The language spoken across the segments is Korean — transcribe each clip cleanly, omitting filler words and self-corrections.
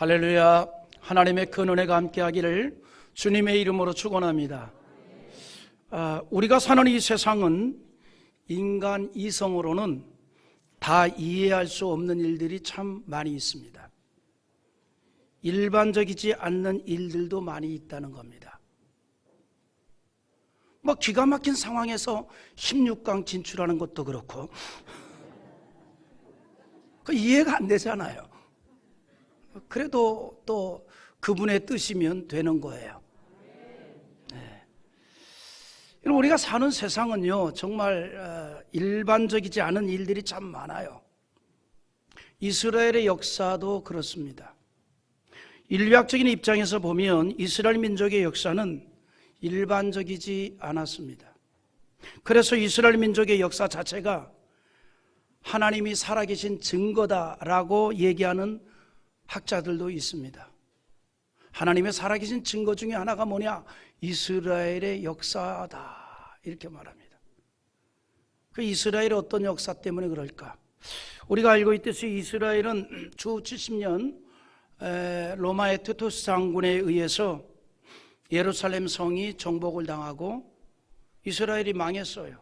할렐루야. 하나님의 큰 은혜가 함께하기를 주님의 이름으로 축원합니다. 우리가 사는 이 세상은 인간 이성으로는 다 이해할 수 없는 일들이 참 많이 있습니다. 일반적이지 않는 일들도 많이 있다는 겁니다. 기가 막힌 상황에서 16강 진출하는 것도 그렇고 이해가 안 되잖아요. 그래도 또 그분의 뜻이면 되는 거예요. 네. 우리가 사는 세상은요, 정말 일반적이지 않은 일들이 참 많아요. 이스라엘의 역사도 그렇습니다. 인류학적인 입장에서 보면 이스라엘 민족의 역사는 일반적이지 않았습니다. 그래서 이스라엘 민족의 역사 자체가 하나님이 살아계신 증거다라고 얘기하는 학자들도 있습니다. 하나님의 살아계신 증거 중에 하나가 뭐냐? 이스라엘의 역사다, 이렇게 말합니다. 그 이스라엘의 어떤 역사 때문에 그럴까? 우리가 알고 있듯이 이스라엘은 주 70년 로마의 티투스 장군에 의해서 예루살렘 성이 정복을 당하고 이스라엘이 망했어요.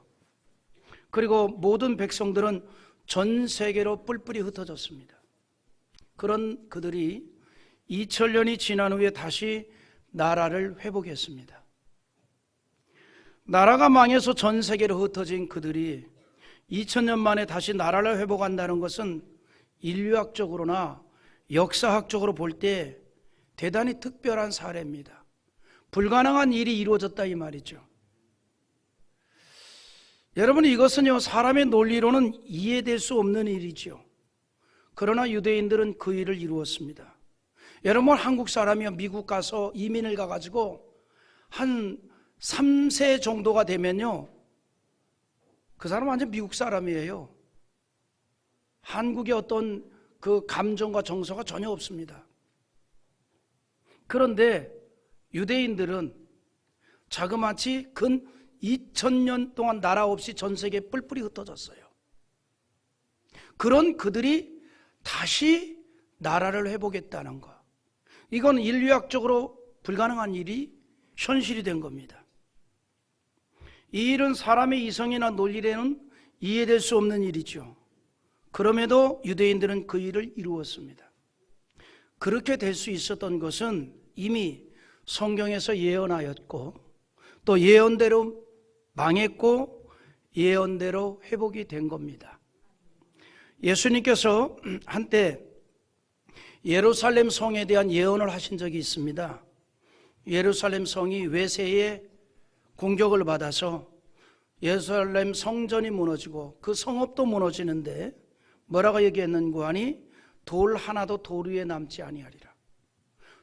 그리고 모든 백성들은 전 세계로 뿔뿔이 흩어졌습니다. 그런 그들이 2000년이 지난 후에 다시 나라를 회복했습니다. 나라가 망해서 전 세계로 흩어진 그들이 2000년 만에 다시 나라를 회복한다는 것은 인류학적으로나 역사학적으로 볼 때 대단히 특별한 사례입니다. 불가능한 일이 이루어졌다 이 말이죠. 여러분, 이것은요, 사람의 논리로는 이해될 수 없는 일이죠. 그러나 유대인들은 그 일을 이루었습니다. 여러분, 한국 사람이요, 미국 가서 이민을 가가지고 한 3세 정도가 되면요, 그 사람은 완전 미국 사람이에요. 한국의 어떤 그 감정과 정서가 전혀 없습니다. 그런데 유대인들은 자그마치 근 2000년 동안 나라 없이 전 세계에 뿔뿔이 흩어졌어요. 그런 그들이 다시 나라를 회복했다는 것, 이건 인류학적으로 불가능한 일이 현실이 된 겁니다. 이 일은 사람의 이성이나 논리로는 이해될 수 없는 일이죠. 그럼에도 유대인들은 그 일을 이루었습니다. 그렇게 될 수 있었던 것은 이미 성경에서 예언하였고, 또 예언대로 망했고 예언대로 회복이 된 겁니다. 예수님께서 한때 예루살렘 성에 대한 예언을 하신 적이 있습니다. 예루살렘 성이 외세의 공격을 받아서 예루살렘 성전이 무너지고 그 성읍도 무너지는데 뭐라고 얘기했는고 하니 돌 하나도 돌 위에 남지 아니하리라.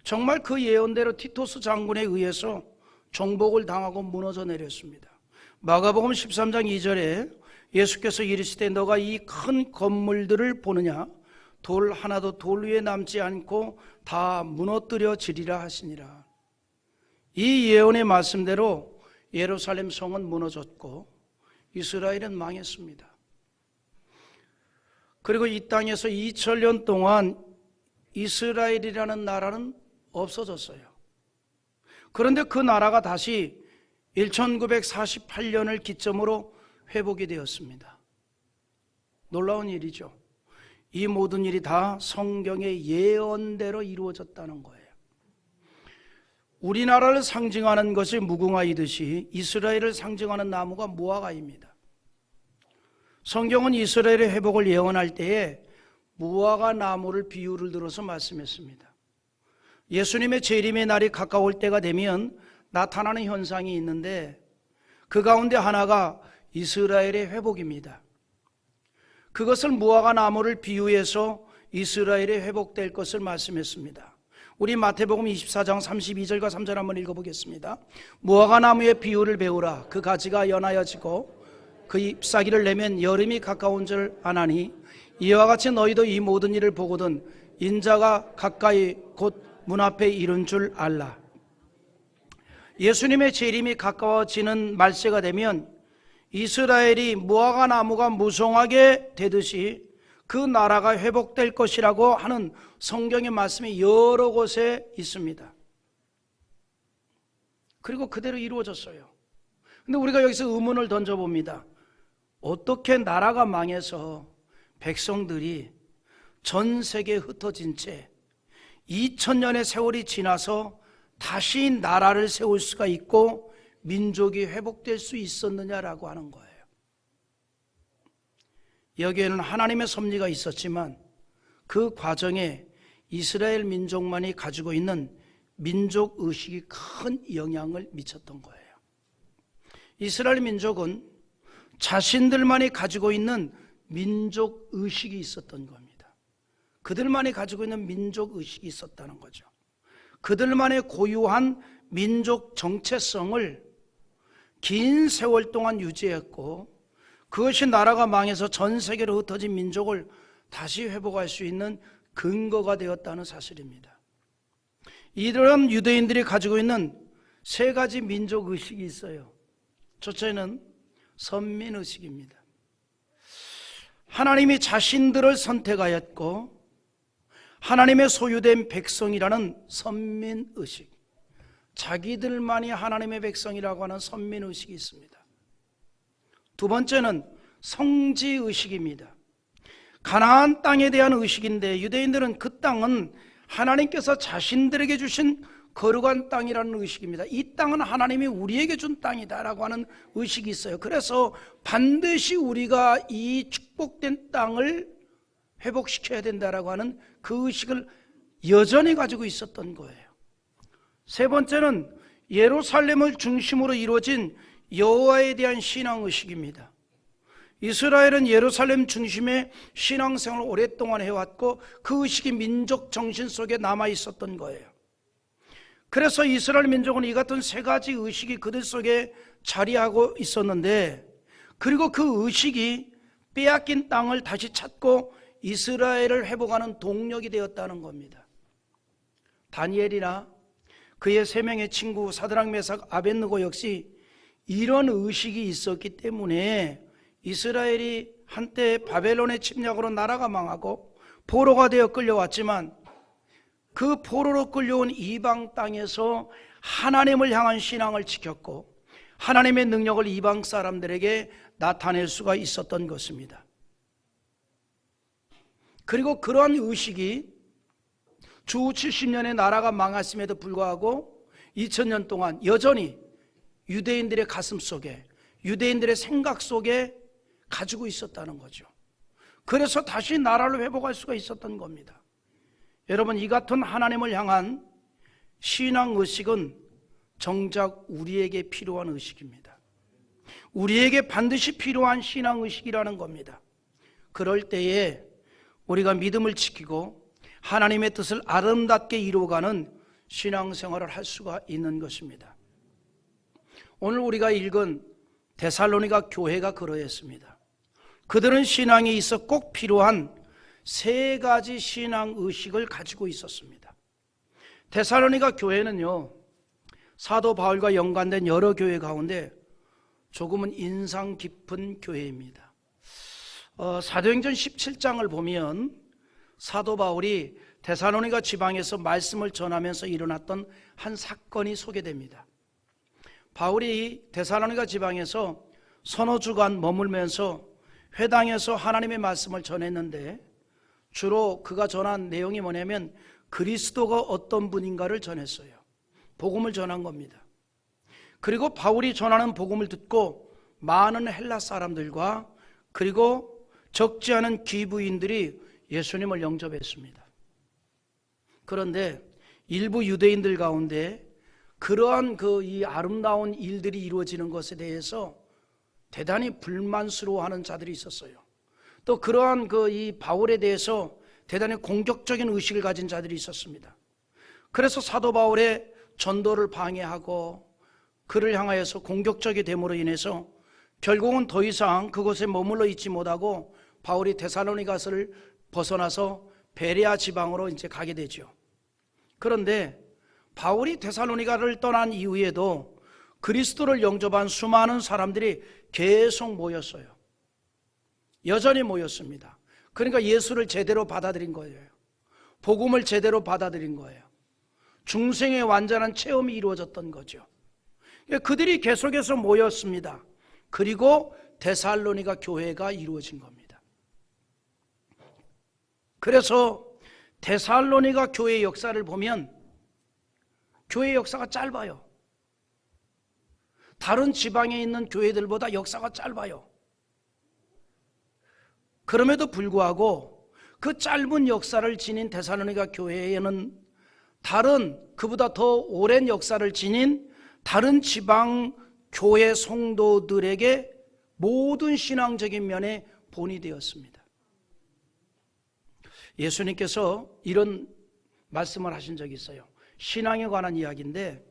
정말 그 예언대로 티토스 장군에 의해서 정복을 당하고 무너져 내렸습니다. 마가복음 13장 2절에 예수께서 이르시되 너가 이 큰 건물들을 보느냐? 돌 하나도 돌 위에 남지 않고 다 무너뜨려지리라 하시니라. 이 예언의 말씀대로 예루살렘 성은 무너졌고 이스라엘은 망했습니다. 그리고 이 땅에서 2000년 동안 이스라엘이라는 나라는 없어졌어요. 그런데 그 나라가 다시 1948년을 기점으로 회복이 되었습니다. 놀라운 일이죠. 이 모든 일이 다 성경의 예언대로 이루어졌다는 거예요. 우리나라를 상징하는 것이 무궁화이듯이 이스라엘을 상징하는 나무가 무화과입니다. 성경은 이스라엘의 회복을 예언할 때에 무화과 나무를 비유를 들어서 말씀했습니다. 예수님의 재림의 날이 가까울 때가 되면 나타나는 현상이 있는데 그 가운데 하나가 이스라엘의 회복입니다. 그것을 무화과 나무를 비유해서 이스라엘의 회복될 것을 말씀했습니다. 우리 마태복음 24장 32절과 3절 한번 읽어보겠습니다. 무화과 나무의 비유를 배우라. 그 가지가 연하여지고 그 잎사귀를 내면 여름이 가까운 줄 아나니 이와 같이 너희도 이 모든 일을 보거든 인자가 가까이 곧 문 앞에 이른 줄 알라. 예수님의 재림이 가까워지는 말세가 되면 이스라엘이 무화과 나무가 무성하게 되듯이 그 나라가 회복될 것이라고 하는 성경의 말씀이 여러 곳에 있습니다. 그리고 그대로 이루어졌어요. 근데 우리가 여기서 의문을 던져봅니다. 어떻게 나라가 망해서 백성들이 전 세계에 흩어진 채 2000년의 세월이 지나서 다시 나라를 세울 수가 있고 민족이 회복될 수 있었느냐라고 하는 거예요. 여기에는 하나님의 섭리가 있었지만 그 과정에 이스라엘 민족만이 가지고 있는 민족 의식이 큰 영향을 미쳤던 거예요. 이스라엘 민족은 자신들만이 가지고 있는 민족 의식이 있었던 겁니다. 그들만이 가지고 있는 민족 의식이 있었다는 거죠. 그들만의 고유한 민족 정체성을 긴 세월 동안 유지했고, 그것이 나라가 망해서 전 세계로 흩어진 민족을 다시 회복할 수 있는 근거가 되었다는 사실입니다. 이런 유대인들이 가지고 있는 세 가지 민족 의식이 있어요. 첫째는 선민의식입니다. 하나님이 자신들을 선택하였고 하나님의 소유된 백성이라는 선민의식, 자기들만이 하나님의 백성이라고 하는 선민의식이 있습니다. 두 번째는 성지의식입니다. 가나안 땅에 대한 의식인데 유대인들은 그 땅은 하나님께서 자신들에게 주신 거룩한 땅이라는 의식입니다. 이 땅은 하나님이 우리에게 준 땅이다라고 하는 의식이 있어요. 그래서 반드시 우리가 이 축복된 땅을 회복시켜야 된다라고 하는 그 의식을 여전히 가지고 있었던 거예요. 세 번째는 예루살렘을 중심으로 이루어진 여호와에 대한 신앙의식입니다. 이스라엘은 예루살렘 중심의 신앙생활을 오랫동안 해왔고 그 의식이 민족 정신 속에 남아 있었던 거예요. 그래서 이스라엘 민족은 이 같은 세 가지 의식이 그들 속에 자리하고 있었는데, 그리고 그 의식이 빼앗긴 땅을 다시 찾고 이스라엘을 회복하는 동력이 되었다는 겁니다. 다니엘이나 그의 세 명의 친구 사드락 메삭 아벳느고 역시 이런 의식이 있었기 때문에 이스라엘이 한때 바벨론의 침략으로 나라가 망하고 포로가 되어 끌려왔지만 그 포로로 끌려온 이방 땅에서 하나님을 향한 신앙을 지켰고 하나님의 능력을 이방 사람들에게 나타낼 수가 있었던 것입니다. 그리고 그러한 의식이 주 70년의 나라가 망했음에도 불구하고 2000년 동안 여전히 유대인들의 가슴 속에, 유대인들의 생각 속에 가지고 있었다는 거죠. 그래서 다시 나라를 회복할 수가 있었던 겁니다. 여러분, 이 같은 하나님을 향한 신앙의식은 정작 우리에게 필요한 의식입니다. 우리에게 반드시 필요한 신앙의식이라는 겁니다. 그럴 때에 우리가 믿음을 지키고 하나님의 뜻을 아름답게 이루어가는 신앙생활을 할 수가 있는 것입니다. 오늘 우리가 읽은 데살로니가 교회가 그러했습니다. 그들은 신앙에 있어 꼭 필요한 세 가지 신앙의식을 가지고 있었습니다. 데살로니가 교회는요, 사도 바울과 연관된 여러 교회 가운데 조금은 인상 깊은 교회입니다. 사도행전 17장을 보면 사도 바울이 데살로니가 지방에서 말씀을 전하면서 일어났던 한 사건이 소개됩니다. 바울이 데살로니가 지방에서 서너 주간 머물면서 회당에서 하나님의 말씀을 전했는데, 주로 그가 전한 내용이 뭐냐면 그리스도가 어떤 분인가를 전했어요. 복음을 전한 겁니다. 그리고 바울이 전하는 복음을 듣고 많은 헬라 사람들과 그리고 적지 않은 귀부인들이 예수님을 영접했습니다. 그런데 일부 유대인들 가운데 그러한 이 아름다운 일들이 이루어지는 것에 대해서 대단히 불만스러워하는 자들이 있었어요. 또 그러한 이 바울에 대해서 대단히 공격적인 의식을 가진 자들이 있었습니다. 그래서 사도 바울의 전도를 방해하고 그를 향하여서 공격적이 됨으로 인해서 결국은 더 이상 그곳에 머물러 있지 못하고 바울이 데살로니가서를 벗어나서 베레아 지방으로 이제 가게 되죠. 그런데 바울이 데살로니가를 떠난 이후에도 그리스도를 영접한 수많은 사람들이 계속 모였어요. 여전히 모였습니다. 그러니까 예수를 제대로 받아들인 거예요. 복음을 제대로 받아들인 거예요. 중생의 완전한 체험이 이루어졌던 거죠. 그들이 계속해서 모였습니다. 그리고 데살로니가 교회가 이루어진 겁니다. 그래서 데살로니가 교회의 역사를 보면 교회의 역사가 짧아요. 다른 지방에 있는 교회들보다 역사가 짧아요. 그럼에도 불구하고 그 짧은 역사를 지닌 데살로니가 교회에는 다른 그보다 더 오랜 역사를 지닌 다른 지방 교회 성도들에게 모든 신앙적인 면에 본이 되었습니다. 예수님께서 이런 말씀을 하신 적이 있어요. 신앙에 관한 이야기인데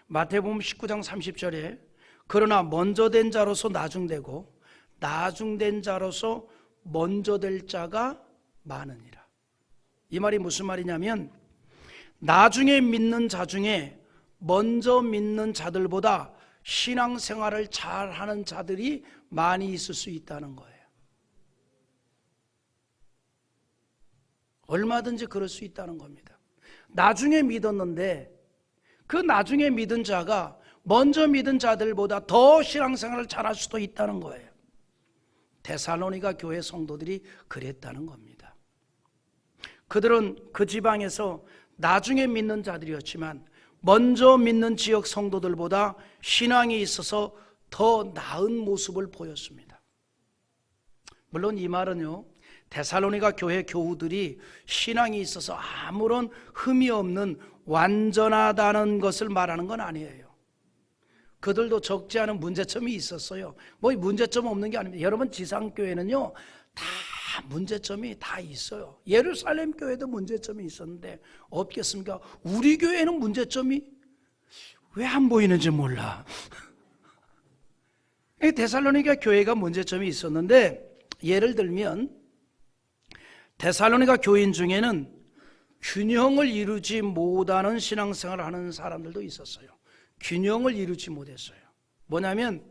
마태복음 19장 30절에 그러나 먼저 된 자로서 나중되고 나중된 자로서 먼저 될 자가 많으니라. 이 말이 무슨 말이냐면 나중에 믿는 자 중에 먼저 믿는 자들보다 신앙생활을 잘하는 자들이 많이 있을 수 있다는 거예요. 얼마든지 그럴 수 있다는 겁니다. 나중에 믿었는데 그 나중에 믿은 자가 먼저 믿은 자들보다 더 신앙생활을 잘할 수도 있다는 거예요. 데살로니가 교회 성도들이 그랬다는 겁니다. 그들은 그 지방에서 나중에 믿는 자들이었지만 먼저 믿는 지역 성도들보다 신앙이 있어서 더 나은 모습을 보였습니다. 물론 이 말은요, 데살로니가 교회 교우들이 신앙이 있어서 아무런 흠이 없는 완전하다는 것을 말하는 건 아니에요. 그들도 적지 않은 문제점이 있었어요. 뭐 문제점 없는 게 아닙니다. 여러분 지상교회는요 다 문제점이 다 있어요. 예루살렘 교회도 문제점이 있었는데 없겠습니까? 우리 교회는 문제점이 왜 안 보이는지 몰라. 데살로니가 교회가 문제점이 있었는데 예를 들면 데살로니가 교인 중에는 균형을 이루지 못하는 신앙생활을 하는 사람들도 있었어요. 균형을 이루지 못했어요. 뭐냐면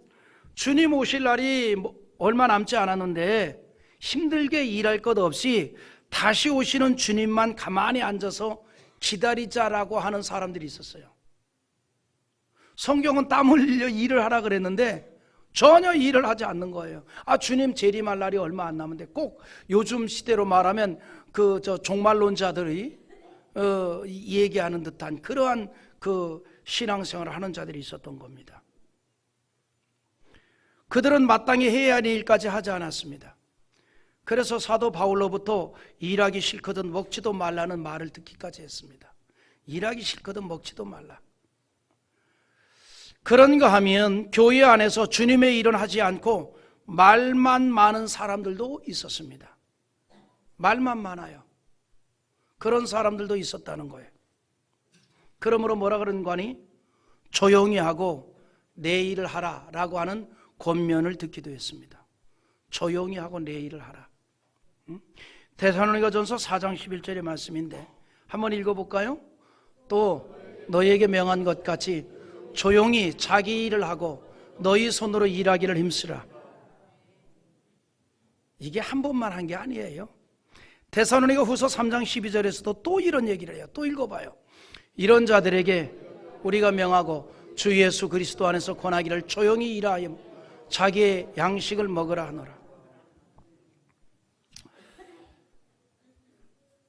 주님 오실 날이 얼마 남지 않았는데 힘들게 일할 것 없이 다시 오시는 주님만 가만히 앉아서 기다리자라고 하는 사람들이 있었어요. 성경은 땀 흘려 일을 하라 그랬는데 전혀 일을 하지 않는 거예요. 주님 재림할 날이 얼마 안 남은데 꼭 요즘 시대로 말하면 종말론자들이 얘기하는 듯한 그러한 신앙생활을 하는 자들이 있었던 겁니다. 그들은 마땅히 해야 할 일까지 하지 않았습니다. 그래서 사도 바울로부터 일하기 싫거든 먹지도 말라는 말을 듣기까지 했습니다. 일하기 싫거든 먹지도 말라. 그런가 하면 교회 안에서 주님의 일은 하지 않고 말만 많은 사람들도 있었습니다. 말만 많아요. 그런 사람들도 있었다는 거예요. 그러므로 뭐라 그런 거니? 조용히 하고 내 일을 하라라고 하는 권면을 듣기도 했습니다. 조용히 하고 내 일을 하라. 데살로니가전서 4장 11절의 말씀인데 한번 읽어볼까요? 또 너희에게 명한 것 같이 조용히 자기 일을 하고 너희 손으로 일하기를 힘쓰라. 이게 한 번만 한 게 아니에요. 데살로니가 후서 3장 12절에서도 또 이런 얘기를 해요. 또 읽어봐요. 이런 자들에게 우리가 명하고 주 예수 그리스도 안에서 권하기를 조용히 일하여 자기의 양식을 먹으라 하노라.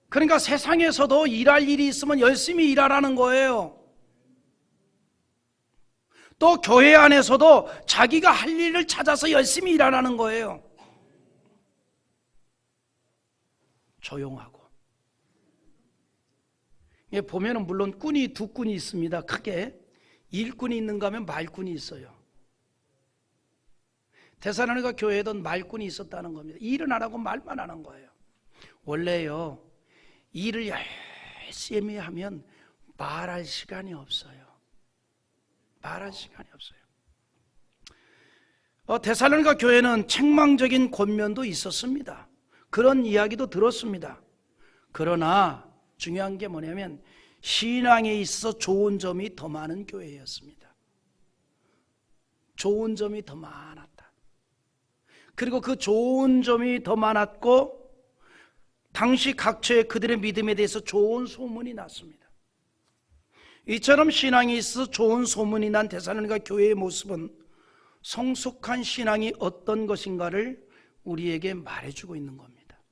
그러니까 세상에서도 일할 일이 있으면 열심히 일하라는 거예요. 또 교회 안에서도 자기가 할 일을 찾아서 열심히 일하라는 거예요. 조용하고. 보면은 물론 꾼이 두 꾼이 있습니다. 크게 일꾼이 있는가 하면 말꾼이 있어요. 데살로니가 교회에도 말꾼이 있었다는 겁니다. 일은 안 하고 말만 하는 거예요. 원래요 일을 열심히 하면 말할 시간이 없어요. 말할 시간이 없어요. 데살로니가 교회는 책망적인 권면도 있었습니다. 그런 이야기도 들었습니다. 그러나 중요한 게 뭐냐면 신앙에 있어서 좋은 점이 더 많은 교회였습니다. 좋은 점이 더 많았다. 그리고 그 좋은 점이 더 많았고 당시 각처에 그들의 믿음에 대해서 좋은 소문이 났습니다. 이처럼 신앙이 있어서 좋은 소문이 난 데살로니가 교회의 모습은 성숙한 신앙이 어떤 것인가를 우리에게 말해주고 있는 겁니다.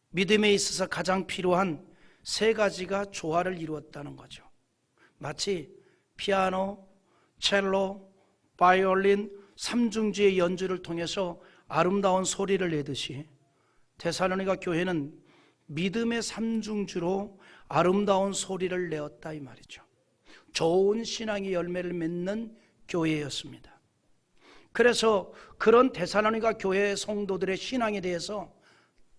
믿음에 있어서 가장 필요한 세 가지가 조화를 이루었다는 거죠. 마치 피아노, 첼로, 바이올린, 삼중주의 연주를 통해서 아름다운 소리를 내듯이 데살로니가 교회는 믿음의 삼중주로 아름다운 소리를 내었다 이 말이죠. 좋은 신앙의 열매를 맺는 교회였습니다. 그래서 그런 데살로니가 교회의 성도들의 신앙에 대해서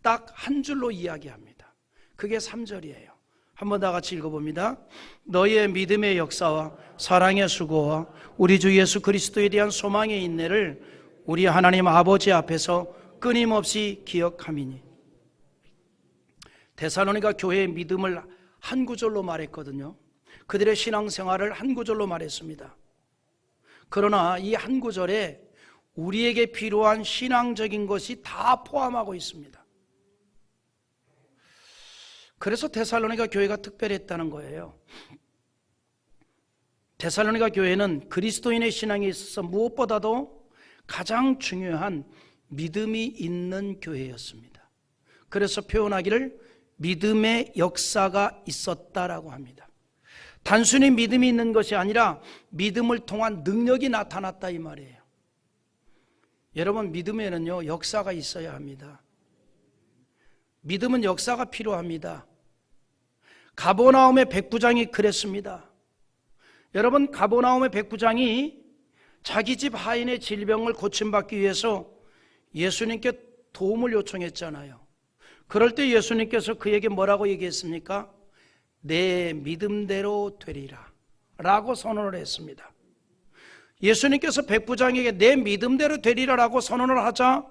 딱 한 줄로 이야기합니다. 그게 3절이에요. 한번 다 같이 읽어봅니다. 너희의 믿음의 역사와 사랑의 수고와 우리 주 예수 그리스도에 대한 소망의 인내를 우리 하나님 아버지 앞에서 끊임없이 기억함이니. 데살로니가 교회의 믿음을 한 구절로 말했거든요. 그들의 신앙생활을 한 구절로 말했습니다. 그러나 이 한 구절에 우리에게 필요한 신앙적인 것이 다 포함하고 있습니다. 그래서 데살로니가 교회가 특별했다는 거예요. 데살로니가 교회는 그리스도인의 신앙에 있어서 무엇보다도 가장 중요한 믿음이 있는 교회였습니다. 그래서 표현하기를 믿음의 역사가 있었다라고 합니다. 단순히 믿음이 있는 것이 아니라 믿음을 통한 능력이 나타났다 이 말이에요. 여러분, 믿음에는요 역사가 있어야 합니다. 믿음은 역사가 필요합니다. 가버나움의 백부장이 그랬습니다. 여러분, 가버나움의 백부장이 자기 집 하인의 질병을 고침받기 위해서 예수님께 도움을 요청했잖아요. 그럴 때 예수님께서 그에게 뭐라고 얘기했습니까? 내 믿음대로 되리라 라고 선언을 했습니다. 예수님께서 백부장에게 내 믿음대로 되리라 라고 선언을 하자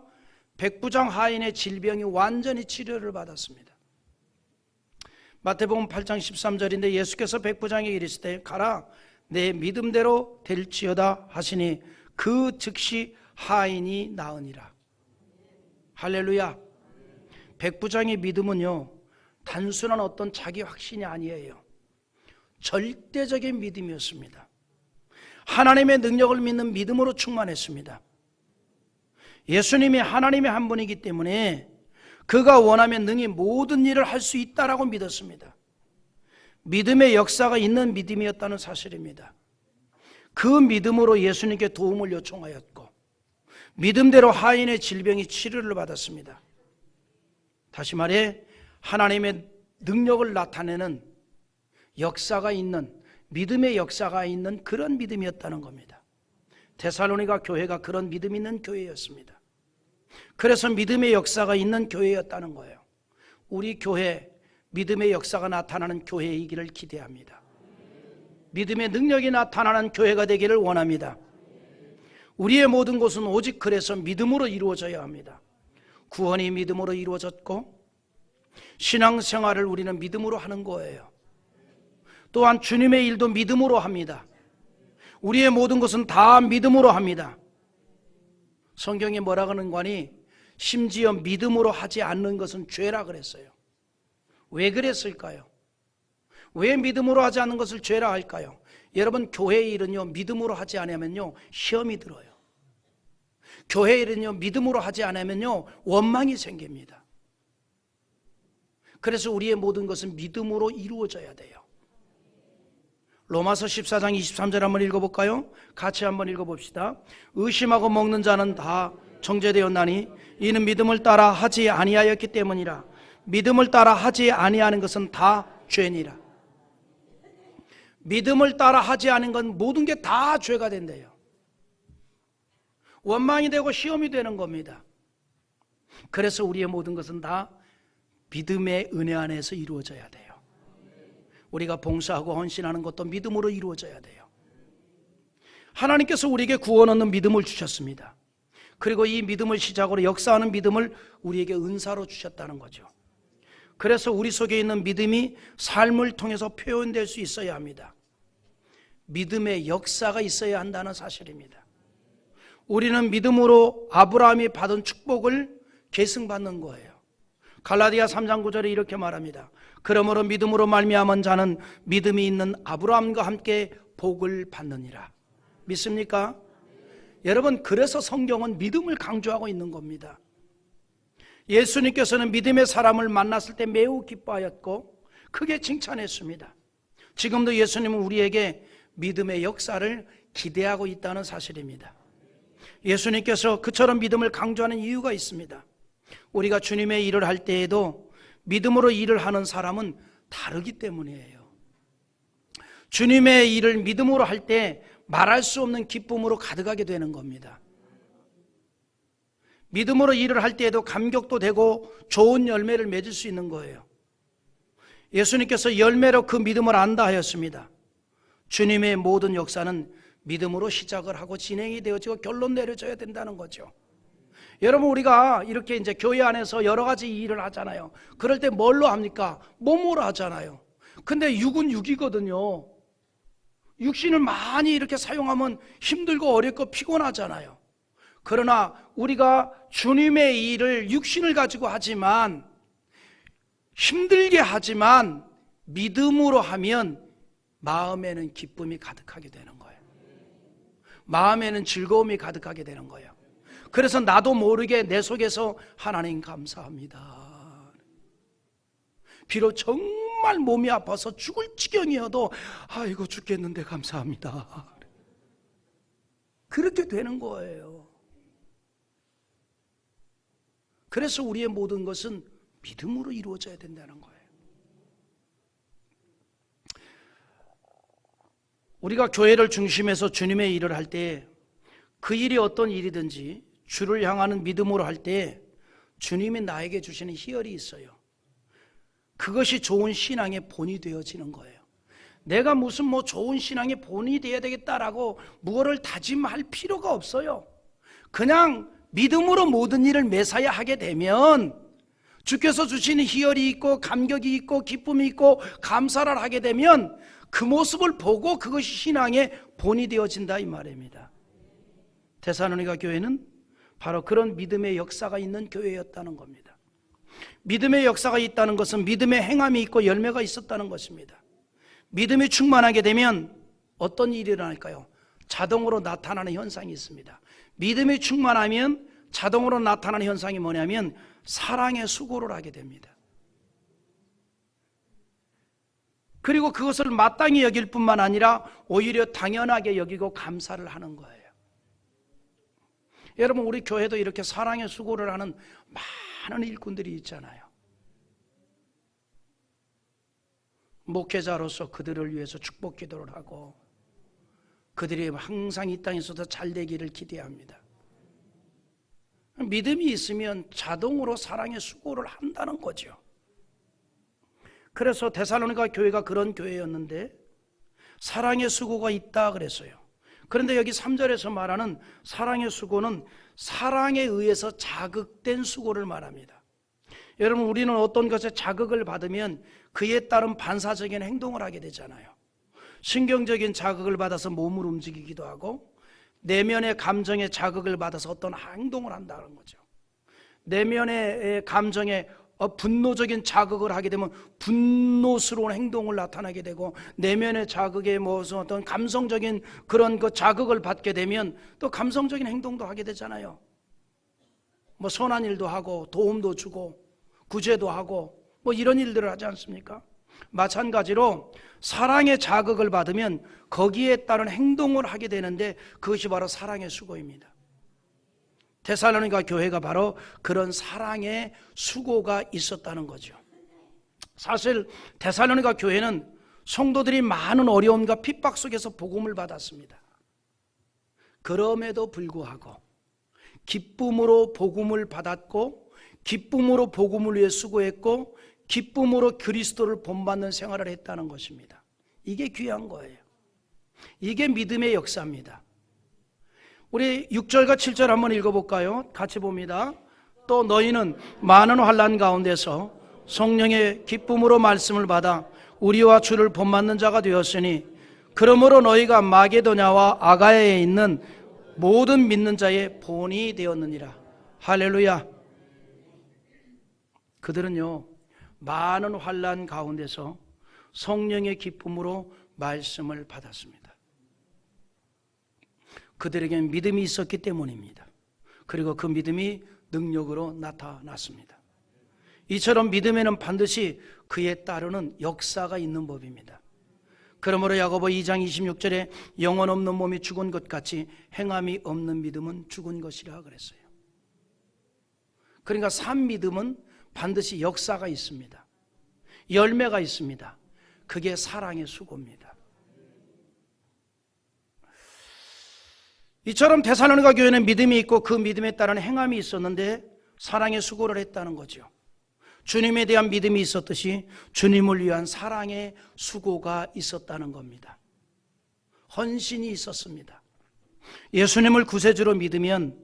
백부장 하인의 질병이 완전히 치료를 받았습니다. 마태복음 8장 13절인데 예수께서 백부장에게 이르시되 가라 내 믿음대로 될지어다 하시니 그 즉시 하인이 나으니라. 할렐루야. 백부장의 믿음은요 단순한 어떤 자기 확신이 아니에요. 절대적인 믿음이었습니다. 하나님의 능력을 믿는 믿음으로 충만했습니다. 예수님이 하나님의 한 분이기 때문에 그가 원하면 능히 모든 일을 할 수 있다라고 믿었습니다. 믿음의 역사가 있는 믿음이었다는 사실입니다. 그 믿음으로 예수님께 도움을 요청하였고 믿음대로 하인의 질병이 치료를 받았습니다. 다시 말해 하나님의 능력을 나타내는 역사가 있는 믿음의 역사가 있는 그런 믿음이었다는 겁니다. 데살로니가 교회가 그런 믿음 있는 교회였습니다. 그래서 믿음의 역사가 있는 교회였다는 거예요. 우리 교회 믿음의 역사가 나타나는 교회이기를 기대합니다. 믿음의 능력이 나타나는 교회가 되기를 원합니다. 우리의 모든 것은 오직 그래서 믿음으로 이루어져야 합니다. 구원이 믿음으로 이루어졌고 신앙생활을 우리는 믿음으로 하는 거예요. 또한 주님의 일도 믿음으로 합니다. 우리의 모든 것은 다 믿음으로 합니다. 성경이 뭐라 그러는 거니? 심지어 믿음으로 하지 않는 것은 죄라 그랬어요. 왜 그랬을까요? 왜 믿음으로 하지 않는 것을 죄라 할까요? 여러분, 교회 일은요 믿음으로 하지 않으면요 시험이 들어요. 교회 일은요 믿음으로 하지 않으면요 원망이 생깁니다. 그래서 우리의 모든 것은 믿음으로 이루어져야 돼요. 로마서 14장 23절 한번 읽어볼까요? 같이 한번 읽어봅시다. 의심하고 먹는 자는 다 정죄되었나니 이는 믿음을 따라 하지 아니하였기 때문이라. 믿음을 따라 하지 아니하는 것은 다 죄니라. 믿음을 따라 하지 않은 건 모든 게 다 죄가 된대요. 원망이 되고 시험이 되는 겁니다. 그래서 우리의 모든 것은 다 믿음의 은혜 안에서 이루어져야 돼요. 우리가 봉사하고 헌신하는 것도 믿음으로 이루어져야 돼요. 하나님께서 우리에게 구원 얻는 믿음을 주셨습니다. 그리고 이 믿음을 시작으로 역사하는 믿음을 우리에게 은사로 주셨다는 거죠. 그래서 우리 속에 있는 믿음이 삶을 통해서 표현될 수 있어야 합니다. 믿음의 역사가 있어야 한다는 사실입니다. 우리는 믿음으로 아브라함이 받은 축복을 계승받는 거예요. 갈라디아 3장 9절에 이렇게 말합니다. 그러므로 믿음으로 말미암은 자는 믿음이 있는 아브라함과 함께 복을 받느니라. 믿습니까? 여러분, 그래서 성경은 믿음을 강조하고 있는 겁니다. 예수님께서는 믿음의 사람을 만났을 때 매우 기뻐하였고 크게 칭찬했습니다. 지금도 예수님은 우리에게 믿음의 역사를 기대하고 있다는 사실입니다. 예수님께서 그처럼 믿음을 강조하는 이유가 있습니다. 우리가 주님의 일을 할 때에도 믿음으로 일을 하는 사람은 다르기 때문이에요. 주님의 일을 믿음으로 할 때 말할 수 없는 기쁨으로 가득하게 되는 겁니다. 믿음으로 일을 할 때에도 감격도 되고 좋은 열매를 맺을 수 있는 거예요. 예수님께서 열매로 그 믿음을 안다 하였습니다. 주님의 모든 역사는 믿음으로 시작을 하고 진행이 되어지고 결론 내려져야 된다는 거죠. 여러분, 우리가 이렇게 이제 교회 안에서 여러 가지 일을 하잖아요. 그럴 때 뭘로 합니까? 몸으로 하잖아요. 근데 육은 육이거든요. 육신을 많이 이렇게 사용하면 힘들고 어렵고 피곤하잖아요. 그러나 우리가 주님의 일을 육신을 가지고 하지만, 힘들게 하지만 믿음으로 하면 마음에는 기쁨이 가득하게 되는 거예요. 마음에는 즐거움이 가득하게 되는 거예요. 그래서 나도 모르게 내 속에서 하나님 감사합니다. 비록 정말 몸이 아파서 죽을 지경이어도 아이고 죽겠는데 감사합니다. 그렇게 되는 거예요. 그래서 우리의 모든 것은 믿음으로 이루어져야 된다는 거예요. 우리가 교회를 중심해서 주님의 일을 할 때 그 일이 어떤 일이든지 주를 향하는 믿음으로 할 때 주님이 나에게 주시는 희열이 있어요. 그것이 좋은 신앙의 본이 되어지는 거예요. 내가 무슨 좋은 신앙의 본이 되어야 되겠다라고 무엇을 다짐할 필요가 없어요. 그냥 믿음으로 모든 일을 매사야 하게 되면 주께서 주시는 희열이 있고 감격이 있고 기쁨이 있고 감사를 하게 되면 그 모습을 보고 그것이 신앙의 본이 되어진다 이 말입니다. 데살로니가 교회는 바로 그런 믿음의 역사가 있는 교회였다는 겁니다. 믿음의 역사가 있다는 것은 믿음의 행함이 있고 열매가 있었다는 것입니다. 믿음이 충만하게 되면 어떤 일이 일어날까요? 자동으로 나타나는 현상이 있습니다. 믿음이 충만하면 자동으로 나타나는 현상이 뭐냐면 사랑의 수고를 하게 됩니다. 그리고 그것을 마땅히 여길 뿐만 아니라 오히려 당연하게 여기고 감사를 하는 거예요. 여러분, 우리 교회도 이렇게 사랑의 수고를 하는 많은 일꾼들이 있잖아요. 목회자로서 그들을 위해서 축복 기도를 하고 그들이 항상 이 땅에서도 잘 되기를 기대합니다. 믿음이 있으면 자동으로 사랑의 수고를 한다는 거죠. 그래서 데살로니가 교회가 그런 교회였는데 사랑의 수고가 있다 그랬어요. 그런데 여기 3절에서 말하는 사랑의 수고는 사랑에 의해서 자극된 수고를 말합니다. 여러분, 우리는 어떤 것에 자극을 받으면 그에 따른 반사적인 행동을 하게 되잖아요. 신경적인 자극을 받아서 몸을 움직이기도 하고 내면의 감정에 자극을 받아서 어떤 행동을 한다는 거죠. 내면의 감정에 분노적인 자극을 하게 되면 분노스러운 행동을 나타나게 되고 내면의 자극에 무슨 어떤 감성적인 그런 그 자극을 받게 되면 또 감성적인 행동도 하게 되잖아요. 선한 일도 하고 도움도 주고 구제도 하고 이런 일들을 하지 않습니까? 마찬가지로 사랑의 자극을 받으면 거기에 따른 행동을 하게 되는데 그것이 바로 사랑의 수고입니다. 데살로니가 교회가 바로 그런 사랑의 수고가 있었다는 거죠. 사실 데살로니가 교회는 성도들이 많은 어려움과 핍박 속에서 복음을 받았습니다. 그럼에도 불구하고 기쁨으로 복음을 받았고 기쁨으로 복음을 위해 수고했고 기쁨으로 그리스도를 본받는 생활을 했다는 것입니다. 이게 귀한 거예요. 이게 믿음의 역사입니다. 우리 6절과 7절 한번 읽어볼까요? 같이 봅니다. 또 너희는 많은 환난 가운데서 성령의 기쁨으로 말씀을 받아 우리와 주를 본받는 자가 되었으니 그러므로 너희가 마게도냐와 아가야에 있는 모든 믿는 자의 본이 되었느니라. 할렐루야. 그들은요, 많은 환난 가운데서 성령의 기쁨으로 말씀을 받았습니다. 그들에겐 믿음이 있었기 때문입니다. 그리고 그 믿음이 능력으로 나타났습니다. 이처럼 믿음에는 반드시 그에 따르는 역사가 있는 법입니다. 그러므로 야고보 2장 26절에 영혼 없는 몸이 죽은 것 같이 행함이 없는 믿음은 죽은 것이라 그랬어요. 그러니까 산 믿음은 반드시 역사가 있습니다. 열매가 있습니다. 그게 사랑의 수고입니다. 이처럼 데살로니가 교회는 믿음이 있고 그 믿음에 따른 행함이 있었는데 사랑의 수고를 했다는 거죠. 주님에 대한 믿음이 있었듯이 주님을 위한 사랑의 수고가 있었다는 겁니다. 헌신이 있었습니다. 예수님을 구세주로 믿으면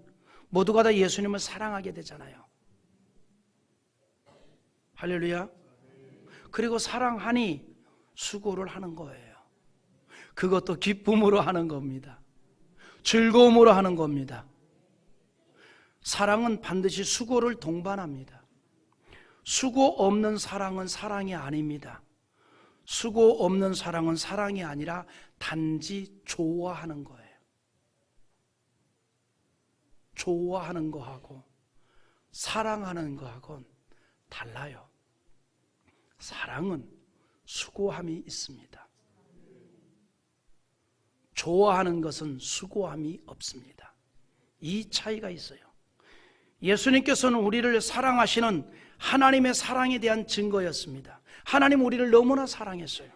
모두가 다 예수님을 사랑하게 되잖아요. 할렐루야. 그리고 사랑하니 수고를 하는 거예요. 그것도 기쁨으로 하는 겁니다. 즐거움으로 하는 겁니다. 사랑은 반드시 수고를 동반합니다. 수고 없는 사랑은 사랑이 아닙니다. 수고 없는 사랑은 사랑이 아니라 단지 좋아하는 거예요. 좋아하는 거하고 사랑하는 거하고는 달라요. 사랑은 수고함이 있습니다. 좋아하는 것은 수고함이 없습니다. 이 차이가 있어요. 예수님께서는 우리를 사랑하시는 하나님의 사랑에 대한 증거였습니다. 하나님 우리를 너무나 사랑했어요.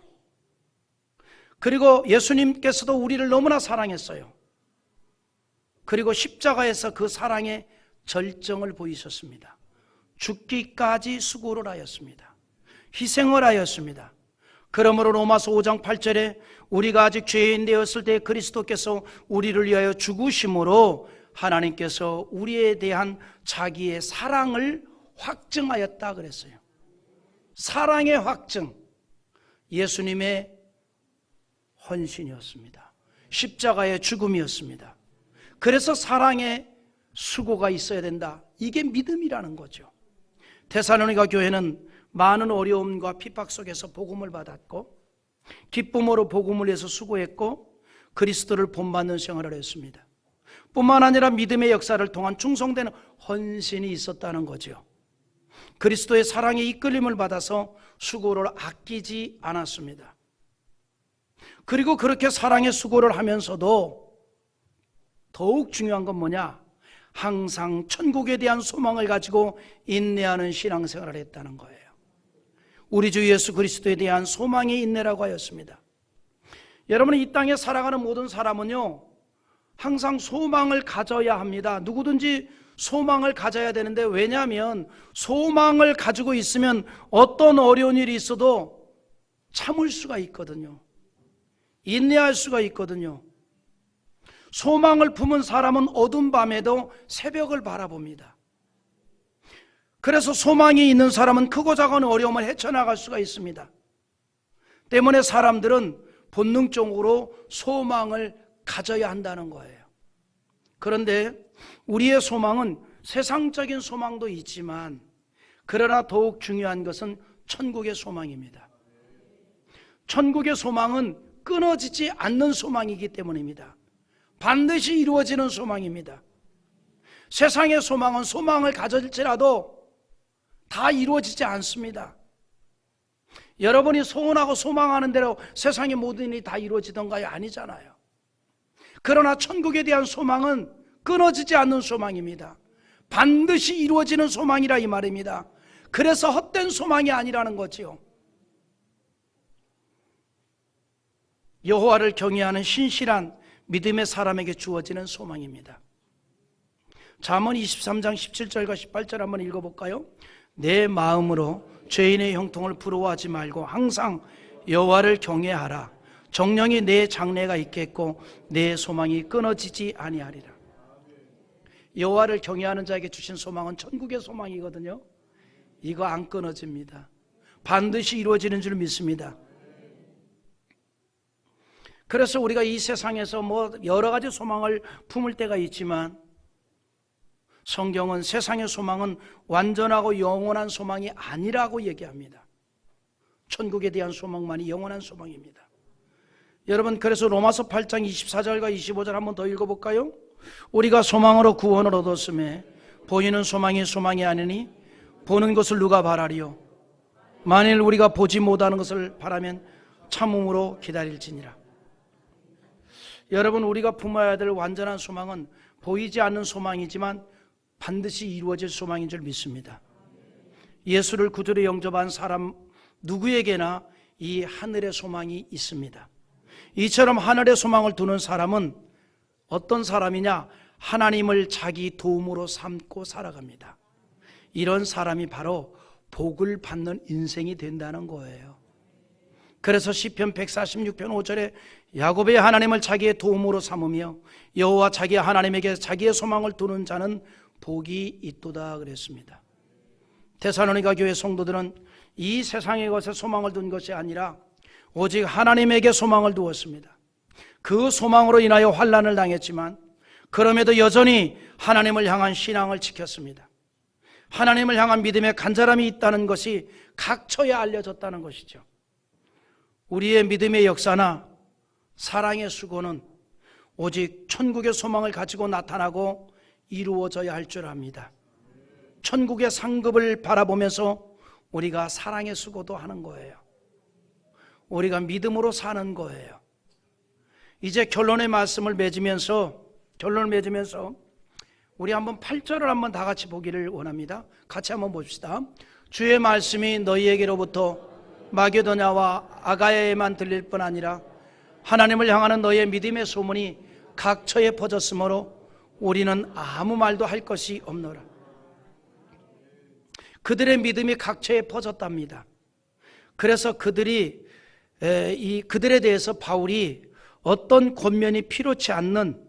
그리고 예수님께서도 우리를 너무나 사랑했어요. 그리고 십자가에서 그 사랑의 절정을 보이셨습니다. 죽기까지 수고를 하였습니다. 희생을 하였습니다. 그러므로 로마서 5장 8절에 우리가 아직 죄인 되었을 때 그리스도께서 우리를 위하여 죽으심으로 하나님께서 우리에 대한 자기의 사랑을 확증하였다 그랬어요. 사랑의 확증, 예수님의 헌신이었습니다. 십자가의 죽음이었습니다. 그래서 사랑의 수고가 있어야 된다. 이게 믿음이라는 거죠. 데살로니가 교회는 많은 어려움과 핍박 속에서 복음을 받았고 기쁨으로 복음을 위해서 수고했고 그리스도를 본받는 생활을 했습니다. 뿐만 아니라 믿음의 역사를 통한 충성되는 헌신이 있었다는 거죠. 그리스도의 사랑에 이끌림을 받아서 수고를 아끼지 않았습니다. 그리고 그렇게 사랑의 수고를 하면서도 더욱 중요한 건 뭐냐? 항상 천국에 대한 소망을 가지고 인내하는 신앙생활을 했다는 거예요. 우리 주 예수 그리스도에 대한 소망의 인내라고 하였습니다. 여러분, 이 땅에 살아가는 모든 사람은요 항상 소망을 가져야 합니다. 누구든지 소망을 가져야 되는데, 왜냐하면 소망을 가지고 있으면 어떤 어려운 일이 있어도 참을 수가 있거든요. 인내할 수가 있거든요. 소망을 품은 사람은 어두운 밤에도 새벽을 바라봅니다. 그래서 소망이 있는 사람은 크고 작은 어려움을 헤쳐나갈 수가 있습니다. 때문에 사람들은 본능적으로 소망을 가져야 한다는 거예요. 그런데 우리의 소망은 세상적인 소망도 있지만, 그러나 더욱 중요한 것은 천국의 소망입니다. 천국의 소망은 끊어지지 않는 소망이기 때문입니다. 반드시 이루어지는 소망입니다. 세상의 소망은 소망을 가질지라도 다 이루어지지 않습니다. 여러분이 소원하고 소망하는 대로 세상의 모든 일이 다 이루어지던가요? 아니잖아요. 그러나 천국에 대한 소망은 끊어지지 않는 소망입니다. 반드시 이루어지는 소망이라 이 말입니다. 그래서 헛된 소망이 아니라는 거지요. 여호와를 경외하는 신실한 믿음의 사람에게 주어지는 소망입니다. 잠언 23장 17절과 18절 한번 읽어볼까요? 내 마음으로 죄인의 형통을 부러워하지 말고 항상 여호와를 경외하라. 정령이 내 장래가 있겠고 내 소망이 끊어지지 아니하리라. 여호와를 경외하는 자에게 주신 소망은 천국의 소망이거든요. 이거 안 끊어집니다. 반드시 이루어지는 줄 믿습니다. 그래서 우리가 이 세상에서 여러 가지 소망을 품을 때가 있지만 성경은 세상의 소망은 완전하고 영원한 소망이 아니라고 얘기합니다. 천국에 대한 소망만이 영원한 소망입니다. 여러분, 그래서 로마서 8장 24절과 25절 한번 더 읽어볼까요? 우리가 소망으로 구원을 얻었음에 보이는 소망이 소망이 아니니 보는 것을 누가 바라리요? 만일 우리가 보지 못하는 것을 바라면 참음으로 기다릴지니라. 여러분, 우리가 품어야 될 완전한 소망은 보이지 않는 소망이지만 반드시 이루어질 소망인 줄 믿습니다. 예수를 구주로 영접한 사람 누구에게나 이 하늘의 소망이 있습니다. 이처럼 하늘의 소망을 두는 사람은 어떤 사람이냐? 하나님을 자기 도움으로 삼고 살아갑니다. 이런 사람이 바로 복을 받는 인생이 된다는 거예요. 그래서 시편 146편 5절에 야곱의 하나님을 자기의 도움으로 삼으며 여호와 자기 하나님에게 자기의 소망을 두는 자는 복이 있도다 그랬습니다. 데살로니가 교회 성도들은 이 세상의 것에 소망을 둔 것이 아니라 오직 하나님에게 소망을 두었습니다. 그 소망으로 인하여 환난을 당했지만 그럼에도 여전히 하나님을 향한 신앙을 지켰습니다. 하나님을 향한 믿음에 간절함이 있다는 것이 각처에 알려졌다는 것이죠. 우리의 믿음의 역사나 사랑의 수고는 오직 천국의 소망을 가지고 나타나고 이루어져야 할 줄 압니다. 천국의 상급을 바라보면서 우리가 사랑의 수고도 하는 거예요. 우리가 믿음으로 사는 거예요. 이제 결론을 맺으면서 우리 한번 8절을 한번 다 같이 보기를 원합니다. 같이 한번 봅시다. 주의 말씀이 너희에게로부터 마게도냐와 아가야에만 들릴 뿐 아니라 하나님을 향하는 너희의 믿음의 소문이 각처에 퍼졌으므로 우리는 아무 말도 할 것이 없노라. 그들의 믿음이 각처에 퍼졌답니다. 그래서 그들에 대해서 바울이 어떤 권면이 필요치 않는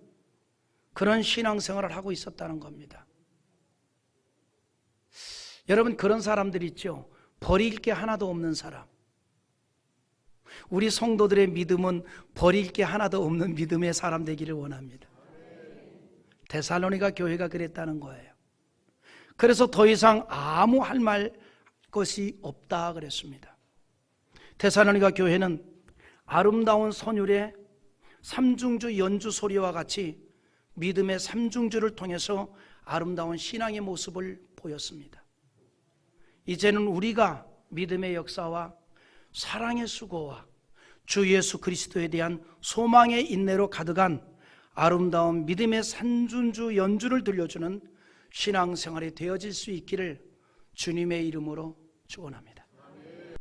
그런 신앙생활을 하고 있었다는 겁니다. 여러분, 그런 사람들 있죠. 버릴 게 하나도 없는 사람. 우리 성도들의 믿음은 버릴 게 하나도 없는 믿음의 사람 되기를 원합니다. 데살로니가 교회가 그랬다는 거예요. 그래서 더 이상 아무 할 말 것이 없다 그랬습니다. 데살로니가 교회는 아름다운 선율의 삼중주 연주 소리와 같이 믿음의 삼중주를 통해서 아름다운 신앙의 모습을 보였습니다. 이제는 우리가 믿음의 역사와 사랑의 수고와 주 예수 그리스도에 대한 소망의 인내로 가득한 아름다운 믿음의 삼중주 연주를 들려주는 신앙생활이 되어질 수 있기를 주님의 이름으로 축원합니다.